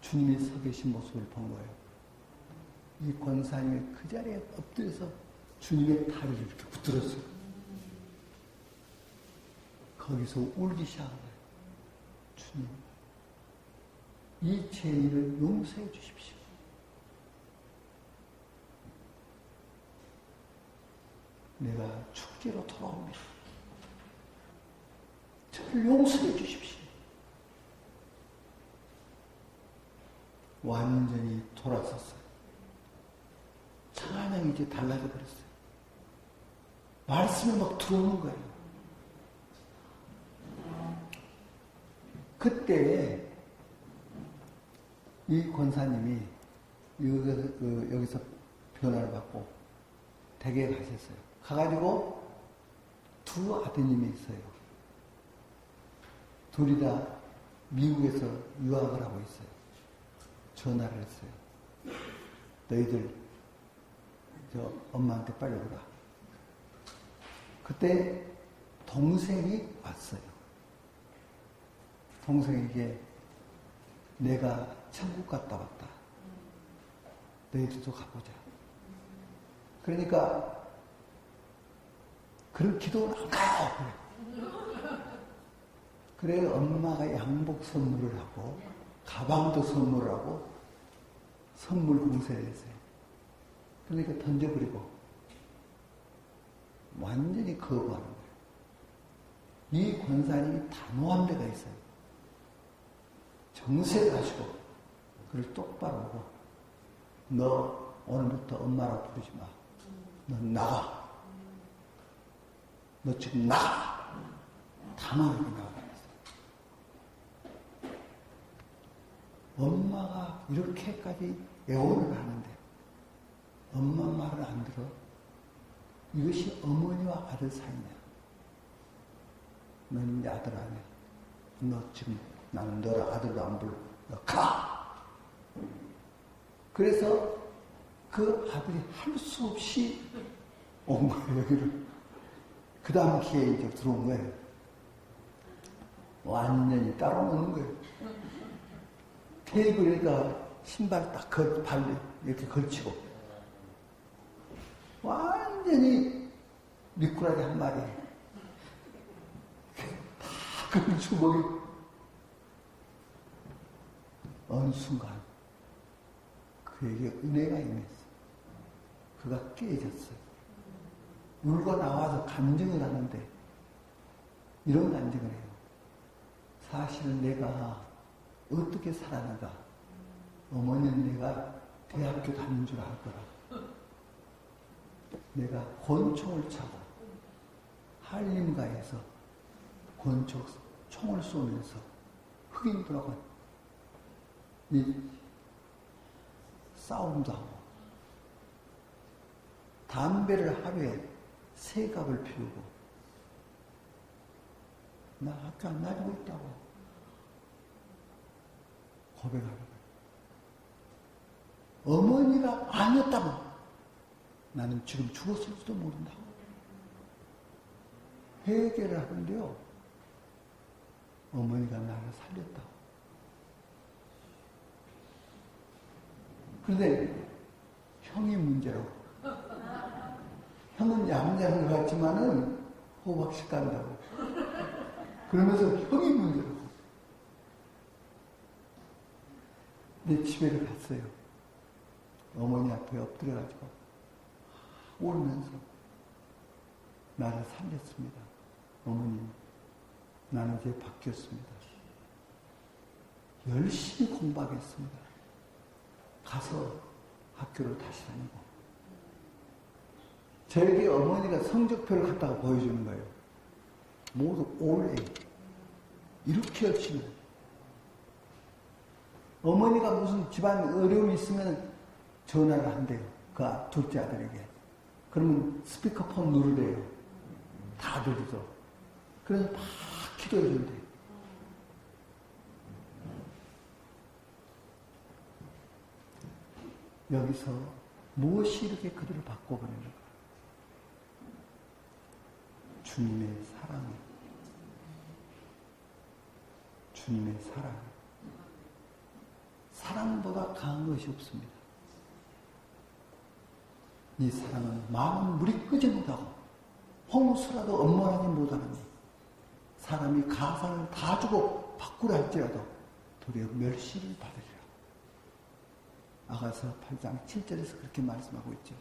주님이 서 계신 모습을 본 거예요. 이 권사님이 그 자리에 엎드려서 주님의 다리를 이렇게 붙들었어요. 거기서 울기 시작한 거예요. 주님, 이 죄인을 용서해 주십시오. 내가 축제로 돌아옵니다. 저를 용서해 주십시오. 완전히 돌아섰어요. 찬양이 이제 달라져 버렸어요. 말씀이 막 들어오는 거예요. 그때 이 권사님이 여기서 변화를 받고 댁에 가셨어요. 가가지고 두 아드님이 있어요. 둘이 다 미국에서 유학을 하고 있어요. 전화를 했어요. 너희들 저 엄마한테 빨리 오라. 그때 동생이 왔어요. 동생에게 내가 천국 갔다 왔다. 너희들도 가보자. 그러니까 그런 기도는 안 가요. 그래 엄마가 양복 선물을 하고 가방도 선물을 하고 선물 공세를 했어요. 그러니까 던져버리고 완전히 거부하는 거예요. 이 권사님이 단호한 데가 있어요. 정색을 하시고 그를 똑바로 보고 너 오늘부터 엄마라고 부르지 마. 너 나가. 너 지금 나가. 단호하게 나가겠어. 엄마가 이렇게까지 애원을 하는데 엄마 말을 안 들어? 이것이 어머니와 아들 사이냐? 너는 내 아들 아니야. 너 지금 나는 너를 아들로 안 불러. 너 가! 그래서 그 아들이 할 수 없이 온 거예요, 여기를. 그 다음 기회에 이제 들어온 거예요. 완전히 따라오는 거예요. 테이블에다 신발 딱 발로 이렇게 걸치고 완전히 미꾸라지 한 마리 다 그 주먹이 어느 순간 그에게 은혜가 임했어. 그가 깨졌어요. 울고 나와서 간증을 하는데 이런 간증을 해요. 사실은 내가 어떻게 살아나가 어머니는 내가 대학교 다닌 줄 알 거라. 내가 권총을 차고 한림가에서 권총 총을 쏘면서 흑인들하고 이 싸움도 하고 담배를 하루에 3갑을 피우고 나 학교 안 다니고 있다고 고백하는 거예요. 어머니가 아니었다면 나는 지금 죽었을지도 모른다고 회개를 하는데요. 어머니가 나를 살렸다고. 그런데 형이 문제라고. 형은 얌전한 것 같지만은 호박씨 깐다고. 그러면서 형이 문제라고. 내 집에를 갔어요. 어머니 앞에 엎드려가지고 울면서 나를 살렸습니다. 어머님, 나는 이제 바뀌었습니다. 열심히 공부하겠습니다. 가서 학교를 다시 다니고. 저에게 어머니가 성적표를 갖다가 보여주는 거예요. 모두 올 A. 이렇게 열심히. 어머니가 무슨 집안 어려움이 있으면 전화를 한대요. 그 둘째 아들에게. 그러면 스피커폰 누르래요. 다 들리죠. 그래서 막 기도해 준대요. 여기서 무엇이 이렇게 그들을 바꿔버리는가? 주님의 사랑. 주님의 사랑. 사랑보다 강한 것이 없습니다. 이 사랑은 많은 물이 끄지 못하고 홍수라도 엄몰하지 못하는 사람이 가산을 다 주고 바꾸라 할지라도 도리어 멸시를 받으리라. 아가서 8장 7절에서 그렇게 말씀하고 있죠.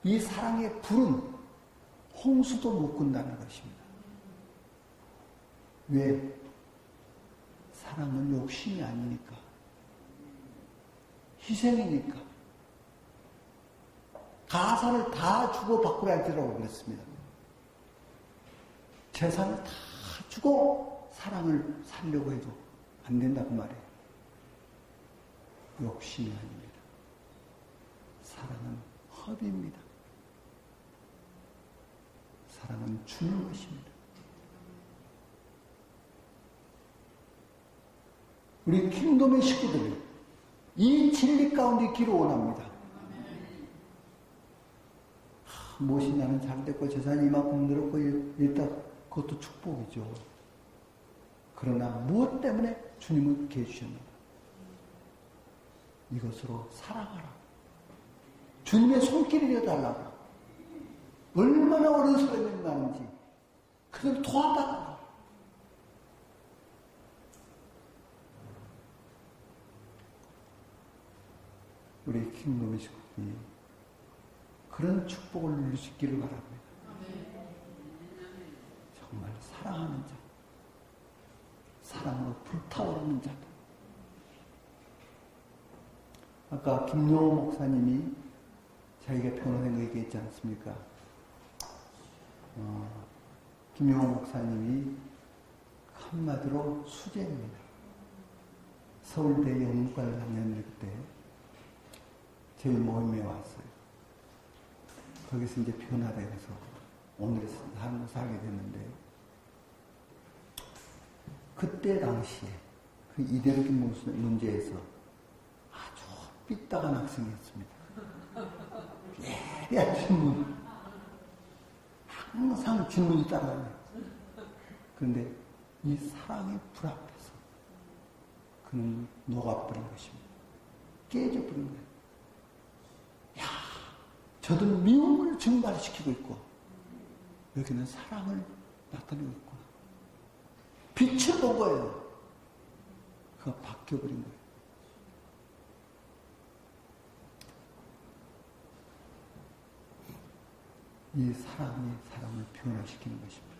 이 사랑의 불은 홍수도 못 끈다는 것입니다. 왜? 사랑은 욕심이 아니니까. 희생이니까. 가산을 다 주고 바꾸라 할지라고 그랬습니다. 재산을 다 주고 사랑을 살려고 해도 안 된다고 말해요. 욕심이 아닙니다. 사랑은 허비입니다. 사랑은 주는 것입니다. 우리 킹덤의 식구들이 이 진리 가운데 기를 원합니다. 무엇이 나는 잘됐고 재산이 이만큼 늘었고 이랬다. 그것도 축복이죠. 그러나 무엇 때문에 주님은 그렇게 해주셨는가? 이것으로 사랑하라. 주님의 손길을 이어달라고. 얼마나 어려운 소리가 나는지 그들 도와달라고. 우리 킹덤의 식구들이 그런 축복을 누릴 수 있기를 바랍니다. 정말 사랑하는 자, 사랑으로 불타오르는 자들. 아까 김용호 목사님이 자기가 변호된 거 얘기했지 않습니까? 김용호 목사님이 한마디로 수재입니다. 서울대 영문과를 다녔는데 그때 저희 모임에 왔어요. 거기서 이제 변화되어서 오늘의 삶을 살게 됐는데, 그때 당시에 그 이데올로기 문제에서 아주 삐딱한 학생이었습니다. 예리한 질문. 항상 질문이 따라다녀요. 그런데 이 사랑의 불 앞에서 그는 녹아버린 것입니다. 깨져버린 거예요. 저도 미움을 증발시키고 있고 여기는 사랑을 나타내고 있구나. 빛을 본 거예요. 그가 바뀌어버린 거예요. 이 사랑이 사람을 변화시키는 것입니다.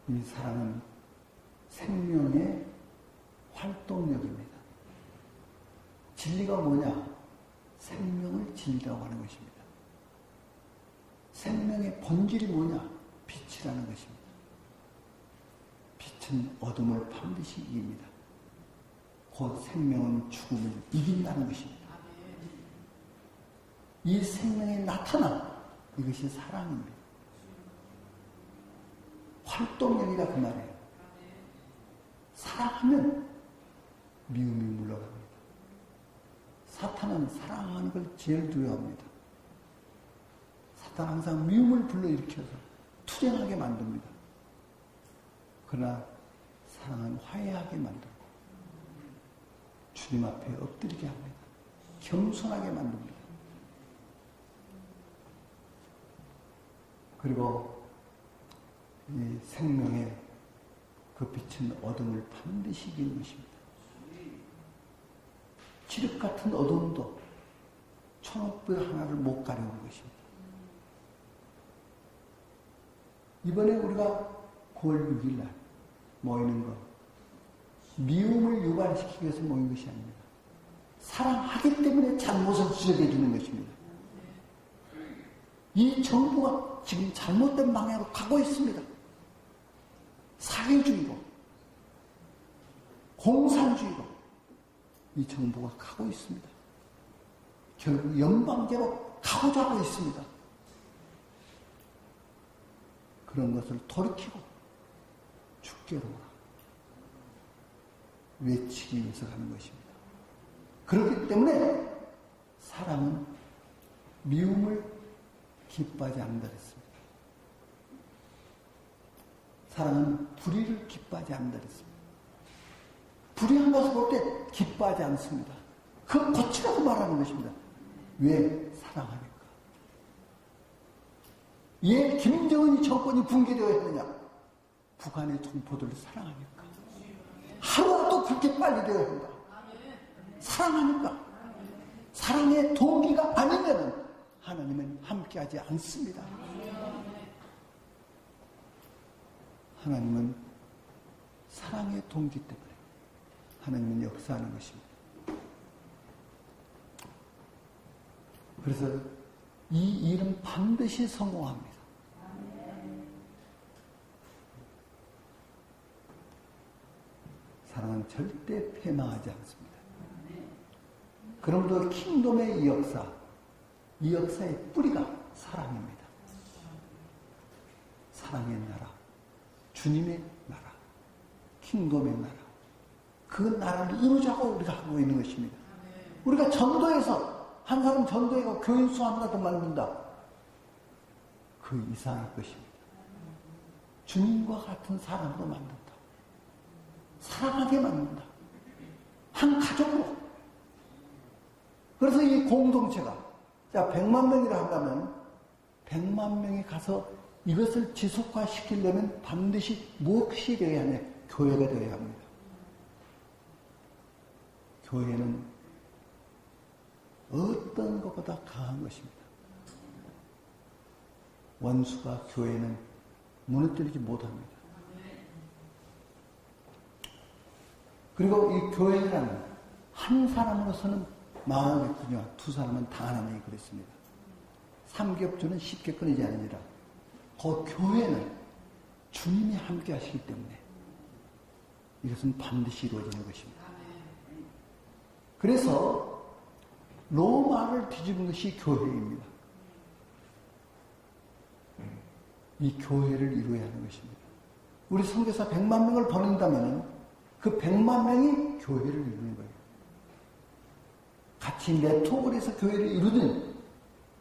이 사랑은 생명의 활동력입니다. 진리가 뭐냐? 생명을 진리라고 하는 것입니다. 생명의 본질이 뭐냐? 빛이라는 것입니다. 빛은 어둠을 반드시 이깁니다. 곧 생명은 죽음을 이긴다는 것입니다. 이 생명의 나타남, 이것이 사랑입니다. 활동력이라 그 말이에요. 사랑하면 미움이 물러갑니다. 사탄은 사랑하는 걸 제일 두려워합니다. 사탄은 항상 미움을 불러일으켜서 투쟁하게 만듭니다. 그러나 사랑은 화해하게 만들고 주님 앞에 엎드리게 합니다. 겸손하게 만듭니다. 그리고 이 생명의 그 빛은 어둠을 반드시 이기는 것입니다. 칠흑 같은 어둠도 천옥불 하나를 못 가려는 것입니다. 이번에 우리가 9월 6일 날 모이는 것, 미움을 유발시키기 위해서 모인 것이 아닙니다. 사랑하기 때문에 잘못을 지적해 주는 것입니다. 이 정부가 지금 잘못된 방향으로 가고 있습니다. 사회주의로, 공산주의로 이 정부가 가고 있습니다. 결국 연방제로 가고자 하고 있습니다. 그런 것을 돌이키고 주께로 오라. 외치기 위해서 가는 것입니다. 그렇기 때문에 사랑은 미움을 기뻐하지 않는다 그랬습니다. 사랑은 불의를 기뻐하지 않는다 그랬습니다. 불의한 것을 볼 때 기뻐하지 않습니다. 그걸 고치라고 말하는 것입니다. 왜? 사랑하니까. 왜 김정은이 정권이 붕괴되어야 했느냐? 북한의 동포들을 사랑하니까. 하루라도 그렇게 빨리 되어야 한다. 사랑하니까. 사랑의 동기가 아니면 하나님은 함께하지 않습니다. 하나님은 사랑의 동기 때문에 하나님은 역사하는 것입니다. 그래서 이 일은 반드시 성공합니다. 사랑은 절대 패망하지 않습니다. 그러므로 킹덤의 이 역사의 뿌리가 사랑입니다. 사랑의 나라, 주님의 나라, 킹덤의 나라, 그 나라를 이루자고 우리가 하고 있는 것입니다. 우리가 전도해서 한 사람 전도해가 교인 수 하나라도 만든다. 그 이상의 것입니다. 주님과 같은 사람으로 만든다. 사랑하게 만든다. 한 가족으로. 그래서 이 공동체가, 자, 100만 명이라 한다면 100만 명이 가서 이것을 지속화시키려면 반드시 무엇이 되어야 하냐? 교회가 되어야 합니다. 교회는 어떤 것보다 강한 것입니다. 원수가 교회는 무너뜨리지 못합니다. 그리고 이 교회라는 한 사람으로서는 망하겠군요. 두 사람은 당하나니 그랬습니다. 삼겹줄은 쉽게 끊이지 않으니라. 그 교회는 주님이 함께 하시기 때문에 이것은 반드시 이루어지는 것입니다. 그래서 로마를 뒤집은 것이 교회입니다. 이 교회를 이루어야 하는 것입니다. 우리 선교사 100만 명을 보낸다면 그 100만 명이 교회를 이루는 거예요. 같이 네트워크를 해서 교회를 이루든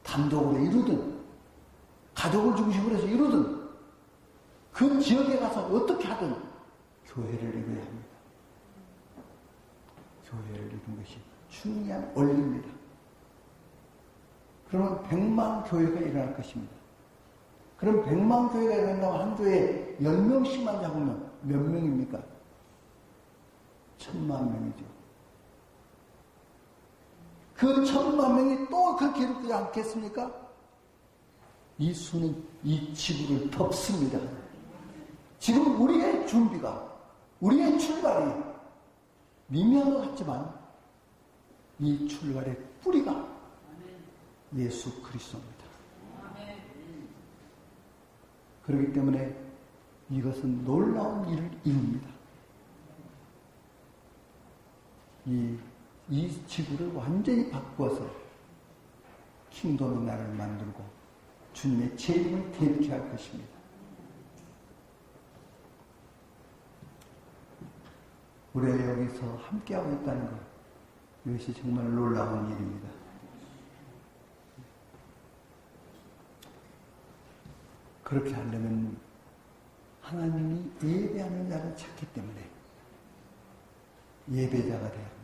단독으로 이루든 가족을 중심으로 해서 이루든 그 지역에 가서 어떻게 하든 교회를 이루어야 합니다. 교회를 이루는 것이 중요한 원리입니다. 그러면 100만 교회가 일어날 것입니다. 그럼 100만 교회가 일어난다면 한 교회에 10명씩만 잡으면 몇 명입니까? 1000만 명이죠. 그 1000만 명이 또 그렇게 이루지 않겠습니까? 이 수는 이 지구를 덮습니다. 지금 우리의 준비가, 우리의 출발이 미미한 것 같지만 이 출발의 뿌리가 예수 그리스도입니다. 그렇기 때문에 이것은 놀라운 일을 이룹니다. 이 지구를 완전히 바꾸어서 킹덤의 나라를 만들고 주님의 재림을 대비케 할 것입니다. 우리가 여기서 함께하고 있다는 것, 이것이 정말 놀라운 일입니다. 그렇게 하려면 하나님이 예배하는 자를 찾기 때문에 예배자가 되어야 합니다.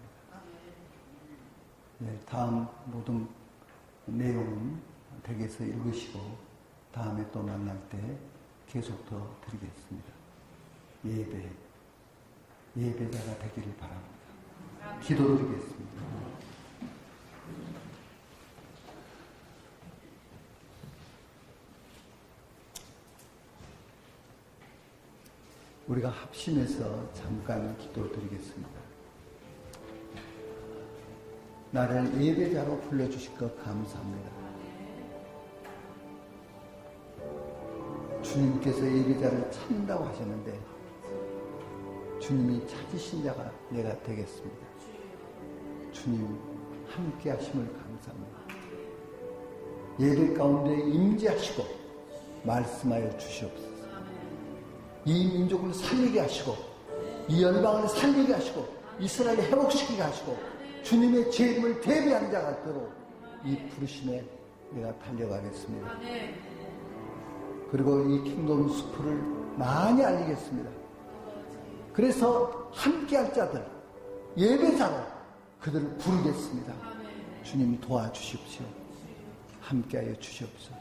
네, 다음 모든 내용은 댁에서 읽으시고 다음에 또 만날 때 계속 더 드리겠습니다. 예배자가 되기를 바랍니다. 기도드리겠습니다. 우리가 합심해서 잠깐 기도드리겠습니다. 나를 예배자로 불러주실 것 감사합니다. 주님께서 예배자를 찾는다고 하셨는데 주님이 찾으신 자가 내가 되겠습니다. 주님 함께 하심을 감사합니다. 예배 가운데 임재하시고 말씀하여 주시옵소서. 이 민족을 살리게 하시고 이 열방을 살리게 하시고 이스라엘 회복시키게 하시고 주님의 재림을 대비한 자가 되도록 이 부르심에 내가 달려가겠습니다. 그리고 이 킹덤 스쿨을 많이 알리겠습니다. 그래서 함께할 자들, 예배자로 그들을 부르겠습니다. 주님 도와주십시오. 함께하여 주시옵소서.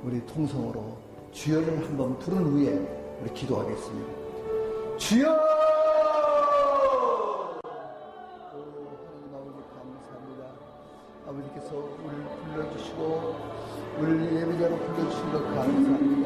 우리 통성으로 주여를 한번 부른 후에 우리 기도하겠습니다. 주여! 하나님 아버지 감사합니다. 아버지께서 우리를 불러주시고 우리를 예배자로 불러주신 것 감사합니다.